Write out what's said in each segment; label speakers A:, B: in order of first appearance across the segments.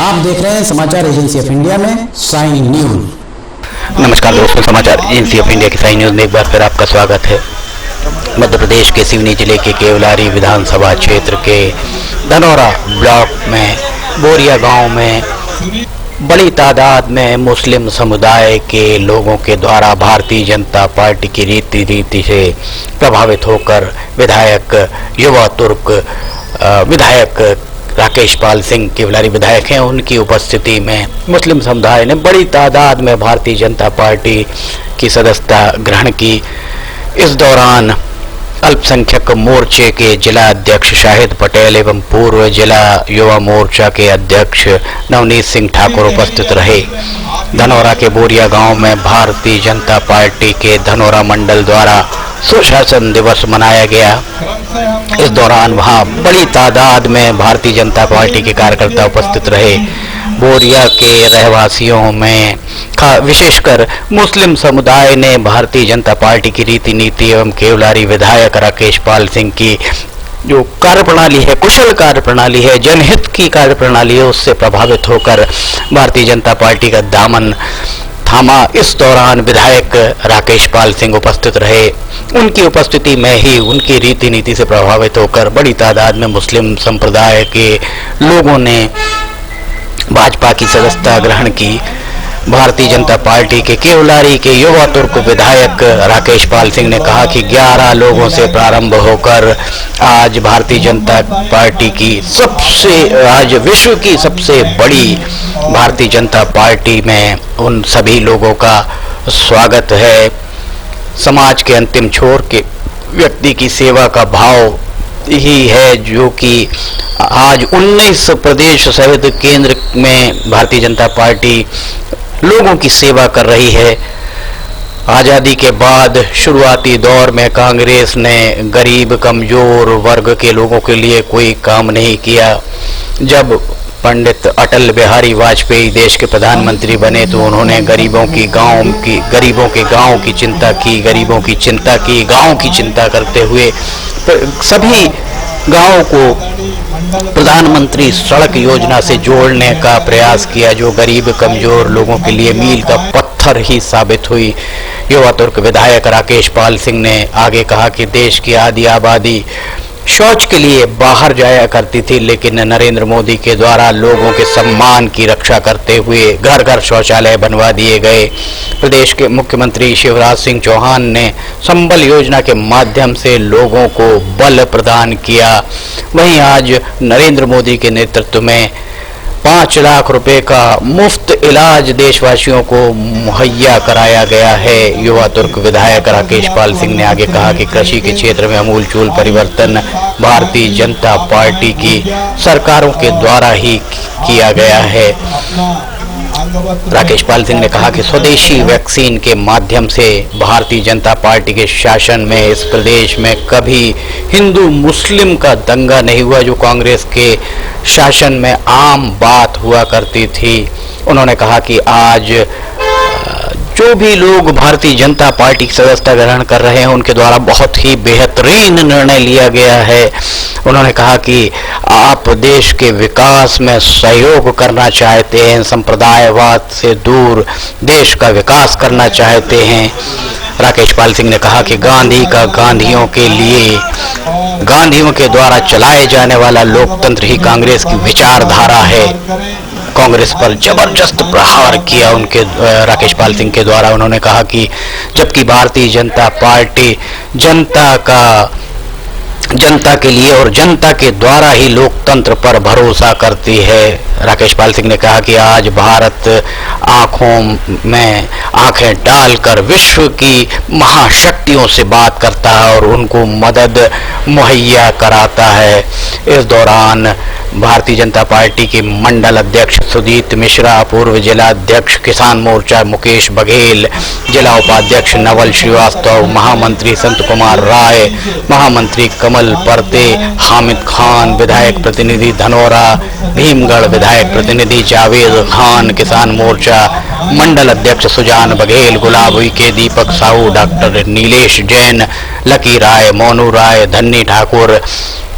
A: आप देख रहे हैं समाचार एजेंसी ऑफ इंडिया में साइन न्यूज।
B: नमस्कार दोस्तों, समाचार एजेंसी ऑफ इंडिया की साइन न्यूज में एक बार फिर आपका स्वागत है। मध्य प्रदेश के सिवनी जिले के केवलारी विधानसभा क्षेत्र के धनौरा ब्लॉक में बोरिया गांव में बड़ी तादाद में मुस्लिम समुदाय के लोगों के द्वारा भारतीय जनता पार्टी की रीति से प्रभावित होकर विधायक युवा तुर्क विधायक राकेश पाल सिंह केवलारी विधायक हैं, उनकी उपस्थिति में मुस्लिम समुदाय ने बड़ी तादाद में भारतीय जनता पार्टी की सदस्यता ग्रहण की। इस दौरान अल्पसंख्यक मोर्चे के जिला अध्यक्ष शाहिद पटेल एवं पूर्व जिला युवा मोर्चा के अध्यक्ष नवनीत सिंह ठाकुर उपस्थित रहे। धनौरा के बोरिया गांव में भारतीय जनता पार्टी के धनौरा मंडल द्वारा सुशासन दिवस मनाया गया। इस दौरान वहां बड़ी तादाद में भारतीय जनता पार्टी के कार्यकर्ता उपस्थित रहे। बोरिया के रहवासियों में विशेषकर मुस्लिम समुदाय ने भारतीय जनता पार्टी की रीति नीति एवं केवलारी विधायक राकेश पाल सिंह की जो कार्यप्रणाली है, कुशल कार्यप्रणाली है, जनहित की कार्यप्रणाली है, उससे प्रभावित होकर भारतीय जनता पार्टी का दामन थामा। इस दौरान विधायक राकेश पाल सिंह उपस्थित रहे। उनकी उपस्थिति में ही उनकी रीति नीति से प्रभावित होकर बड़ी तादाद में मुस्लिम संप्रदाय के लोगों ने भाजपा की सदस्यता ग्रहण की। भारतीय जनता पार्टी के केवलारी के युवा तुर्क विधायक राकेश पाल सिंह ने कहा कि 11 लोगों से प्रारंभ होकर आज भारतीय जनता पार्टी की आज विश्व की सबसे बड़ी भारतीय जनता पार्टी में उन सभी लोगों का स्वागत है। समाज के अंतिम छोर के व्यक्ति की सेवा का भाव ही है जो कि आज 19 प्रदेश सहित केंद्र में भारतीय जनता पार्टी लोगों की सेवा कर रही है। आज़ादी के बाद शुरुआती दौर में कांग्रेस ने गरीब कमजोर वर्ग के लोगों के लिए कोई काम नहीं किया। जब पंडित अटल बिहारी वाजपेयी देश के प्रधानमंत्री बने तो उन्होंने गरीबों के गांव की चिंता की, गांव की चिंता करते हुए सभी गांवों को प्रधानमंत्री सड़क योजना से जोड़ने का प्रयास किया, जो गरीब कमजोर लोगों के लिए मील का पत्थर ही साबित हुई। युवा तुर्क विधायक राकेश पाल सिंह ने आगे कहा कि देश की आधी आबादी शौच के लिए बाहर जाया करती थी, लेकिन नरेंद्र मोदी के द्वारा लोगों के सम्मान की रक्षा करते हुए घर घर शौचालय बनवा दिए गए। प्रदेश के मुख्यमंत्री शिवराज सिंह चौहान ने संबल योजना के माध्यम से लोगों को बल प्रदान किया। वहीं आज नरेंद्र मोदी के नेतृत्व में 5 लाख रुपए का मुफ्त इलाज देशवासियों को मुहैया कराया गया है। युवा तुर्क विधायक राकेश पाल सिंह ने आगे कहा कि कृषि के क्षेत्र में अमूलचूल परिवर्तन भारतीय जनता पार्टी की सरकारों के द्वारा ही किया गया है। राकेश पाल सिंह ने कहा कि स्वदेशी वैक्सीन के माध्यम से भारतीय जनता पार्टी के शासन में इस प्रदेश में कभी हिंदू मुस्लिम का दंगा नहीं हुआ, जो कांग्रेस के शासन में आम बात हुआ करती थी। उन्होंने कहा कि आज जो भी लोग भारतीय जनता पार्टी की सदस्यता ग्रहण कर रहे हैं उनके द्वारा बहुत ही बेहतरीन निर्णय लिया गया है। उन्होंने कहा कि आप देश के विकास में सहयोग करना चाहते हैं, संप्रदायवाद से दूर देश का विकास करना चाहते हैं। राकेश पाल सिंह ने कहा कि गांधी का गांधियों के द्वारा चलाए जाने वाला लोकतंत्र ही कांग्रेस की विचारधारा है। कांग्रेस पर जबरदस्त प्रहार किया राकेश पाल सिंह के द्वारा। उन्होंने कहा कि जबकि भारतीय जनता पार्टी जनता के लिए और जनता के द्वारा ही लोकतंत्र पर भरोसा करती है। राकेश पाल सिंह ने कहा कि आज भारत आंखों में आंखें डालकर विश्व की महाशक्तियों से बात करता है और उनको मदद मुहैया कराता है। इस दौरान भारतीय जनता पार्टी के मंडल अध्यक्ष सुजीत मिश्रा, पूर्व जिला अध्यक्ष किसान मोर्चा मुकेश बघेल, जिला उपाध्यक्ष नवल श्रीवास्तव, महामंत्री संत कुमार राय, महामंत्री कमल परते, हामिद खान, विधायक प्रतिनिधि धनौरा, भीमगढ़ विधायक प्रतिनिधि जावेद खान, किसान मोर्चा मंडल अध्यक्ष सुजान बघेल, गुलाबी के दीपक साहू, डॉक्टर नीलेश जैन, लकी राय, मोनू राय, धन्नी ठाकुर,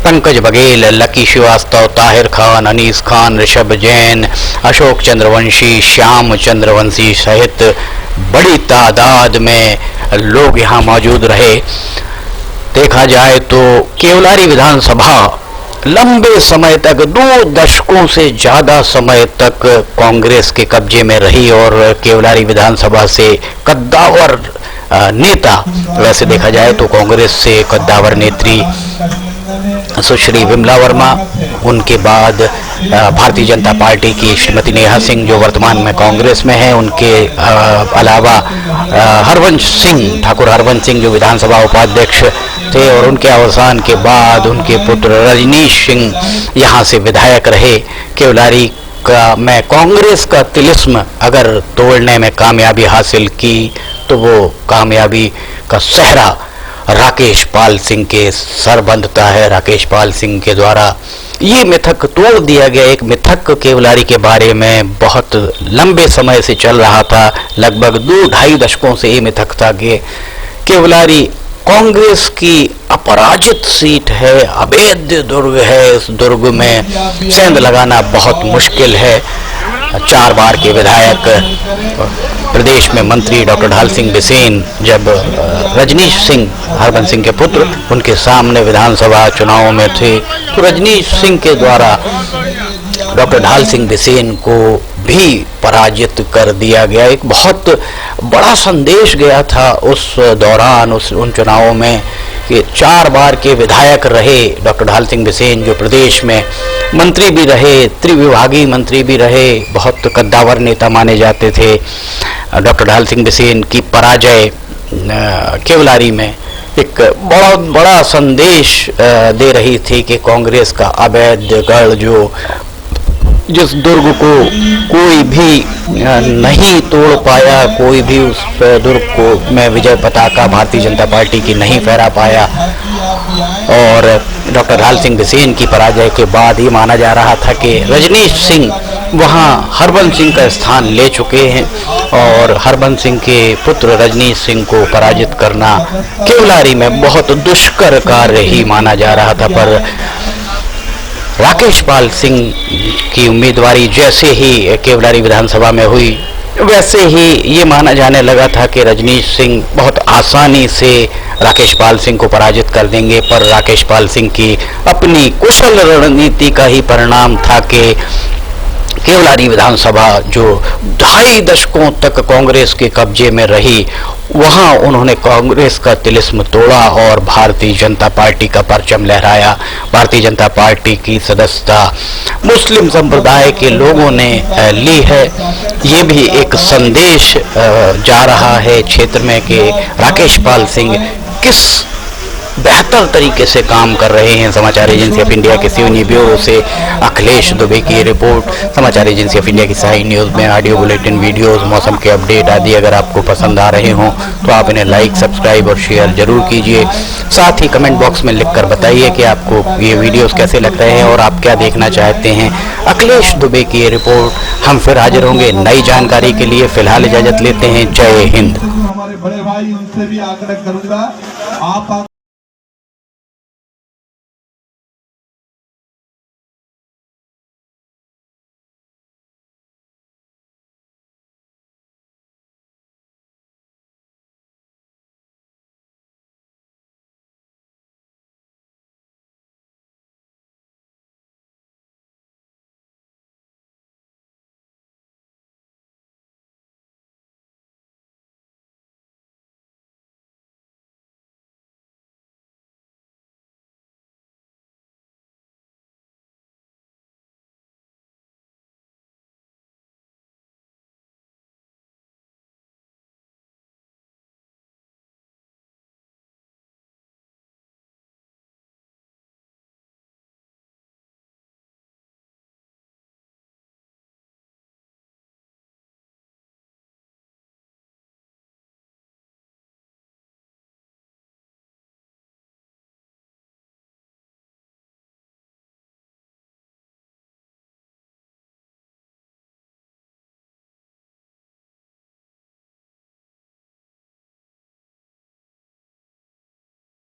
B: पंकज बघेल, लकी श्रीवास्तव, ताहिर खान, अनीस खान, ऋषभ जैन, अशोक चंद्रवंशी, श्याम चंद्रवंशी सहित बड़ी तादाद में लोग यहाँ मौजूद रहे। देखा जाए तो केवलारी विधानसभा लंबे समय तक 2 दशकों से ज़्यादा समय तक कांग्रेस के कब्जे में रही और केवलारी विधानसभा से कद्दावर नेता, वैसे देखा जाए तो कांग्रेस से कद्दावर नेत्री सुश्री विमला वर्मा, उनके बाद भारतीय जनता पार्टी की श्रीमती नेहा सिंह जो वर्तमान में कांग्रेस में है, उनके अलावा हरवंश सिंह, ठाकुर हरवंश सिंह जो विधानसभा उपाध्यक्ष थे, और उनके अवसान के बाद उनके पुत्र रजनीश सिंह यहाँ से विधायक रहे। केवलारी का मैं कांग्रेस का तिलिस्म अगर तोड़ने में कामयाबी हासिल की तो वो कामयाबी का सेहरा राकेश पाल सिंह के सर बंधता है। राकेश पाल सिंह के द्वारा ये मिथक तोड़ दिया गया। एक मिथक केवलारी के बारे में बहुत लंबे समय से चल रहा था, लगभग 2-2.5 दशकों से ये मिथक था कि केवलारी कांग्रेस की अपराजित सीट है, अवैध दुर्ग है, इस दुर्ग में सेंध लगाना बहुत मुश्किल है। 4 बार के विधायक, प्रदेश में मंत्री डॉक्टर ढाल सिंह बिसेन जब रजनीश सिंह, हरबंस सिंह के पुत्र, उनके सामने विधानसभा चुनावों में थे तो रजनीश सिंह के द्वारा डॉक्टर ढाल सिंह बिसेन को भी पराजित कर दिया गया। एक बहुत बड़ा संदेश गया था उस दौरान, उन चुनावों में कि 4 बार के विधायक रहे डॉक्टर ढाल सिंह बिसेन, जो प्रदेश में मंत्री भी रहे, त्रिविभागीय मंत्री भी रहे, बहुत कद्दावर नेता माने जाते थे। डॉक्टर ढाल सिंह बिसेन की पराजय केवलारी में एक बहुत बड़ा संदेश दे रही थी कि कांग्रेस का अवैध गढ़, जो जिस दुर्ग को कोई भी नहीं तोड़ पाया, कोई भी उस दुर्ग को में विजय पताका भारतीय जनता पार्टी की नहीं फहरा पाया, और डॉक्टर ढाल सिंह बिसेन की पराजय के बाद ही माना जा रहा था कि रजनीश सिंह वहां हरबंस सिंह का स्थान ले चुके हैं और हरबंस सिंह के पुत्र रजनीश सिंह को पराजित करना केवलारी में बहुत दुष्कर कार्य ही माना जा रहा था। पर राकेश पाल सिंह की उम्मीदवारी जैसे ही केवलारी विधानसभा में हुई, वैसे ही ये माना जाने लगा था कि रजनीश सिंह बहुत आसानी से राकेश पाल सिंह को पराजित कर देंगे। पर राकेश पाल सिंह की अपनी कुशल रणनीति का ही परिणाम था कि केवलारी विधानसभा जो 2.5 दशकों तक कांग्रेस के कब्जे में रही, वहां उन्होंने कांग्रेस का तिलिस्म तोड़ा और भारतीय जनता पार्टी का परचम लहराया। भारतीय जनता पार्टी की सदस्यता मुस्लिम संप्रदाय के लोगों ने ली है। ये भी एक संदेश जा रहा है क्षेत्र में कि राकेश पाल सिंह किस बेहतर तरीके से काम कर रहे हैं। समाचार एजेंसी ऑफ इंडिया के सिवनी ब्यूरो से अखिलेश दुबे की रिपोर्ट। समाचार एजेंसी ऑफ इंडिया की साई न्यूज़ में ऑडियो बुलेटिन, वीडियोस, मौसम के अपडेट आदि अगर आपको पसंद आ रहे हों तो आप इन्हें लाइक, सब्सक्राइब और शेयर जरूर कीजिए। साथ ही कमेंट बॉक्स में लिखकर बताइए कि आपको ये वीडियोस कैसे लग रहे हैं और आप क्या देखना चाहते हैं। अखिलेश दुबे की ये रिपोर्ट। हम फिर हाजिर होंगे नई जानकारी के लिए। फिलहाल इजाजत लेते हैं। जय हिंद।
C: हमारे बड़े भाई, उनसे भी आग्रह करूंगा, आप